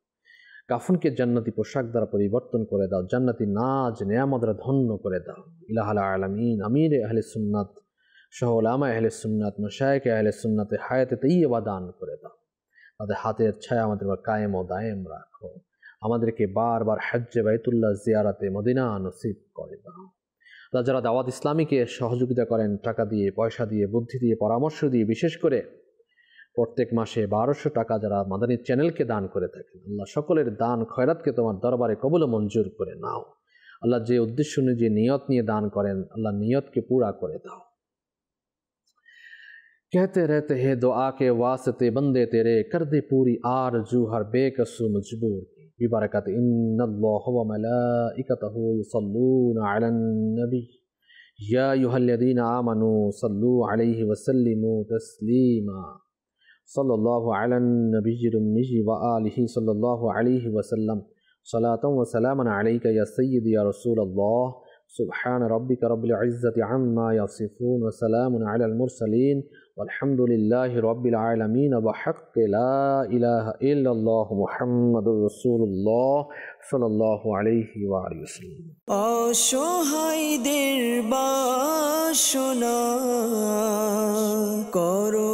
কাফনকে জান্নাতি পোশাক দ্বারা পরিবর্তন করে দাও। জান্নাতি নাজ নেয়ামত দ্বারা ধন্য করে দাও। ইলাহুল আলামিন আমির আহলে সুন্নাত সহ উলামা আহলে সুন্নাত, মাশায়েখ আহলে সুন্নাতে হায়াতে তাইয়্যিবা দান করে দাও। তাদের হাতের ছায়া আমাদের কায়েম ও দায়েম রাখো। আমাদেরকে বারবার হজ্জে বাইতুল্লাহ, জিয়ারাতে মদিনা নসিব করে দাও। যারা দাওয়াত ইসলামীকে সহযোগিতা করেন, টাকা দিয়ে, পয়সা দিয়ে, বুদ্ধি দিয়ে, পরামর্শ দিয়ে, বিশেষ করে প্রত্যেক মাসে 1200 টাকা যারা মাদানী চ্যানেলকে দান করে থাকেন, আল্লাহ সকলের দান খয়রাতকে তোমার দরবারে কবুল মঞ্জুর করে নাও। আল্লাহ, যে উদ্দেশ্য নিয়ে, যে নিয়ত নিয়ে দান করেন, আল্লাহ নিয়তকে পুরা করে দাও। कहते रहते हैं दुआ के वास्ते बंदे तेरे, कर दे पूरी आरजू हर बेकसू मजबूर की। बिबरकत इन्नल्लाह व मलाइकतहू युसल्लूना अलन नबी या अय्युहल्लज़ीना आमनू सल्लू अलैहि व सल्लिमू तस्लीमा। सल्लल्लाहु अलन नबिय्यिल उम्मी व आलिहि सल्लल्लाहु अलैहि व सल्लम। सलातन व सलामन अलैका या सय्यदी या रसूलल्लाह। सुब्हान रब्बिका रब्बिल इज्जति अम्मा यसिफून व सलामुन अलल मुरसलीन वल्हम्दुलिल्लाहि रब्बिल आलमीन व हक़्क़ि ला इलाहा इल्लल्लाहु मुहम्मदुर रसूलुल्लाह सल्लल्लाहु अलैहि व आलिहि वसल्लम। অসহায়দের বাসনা করো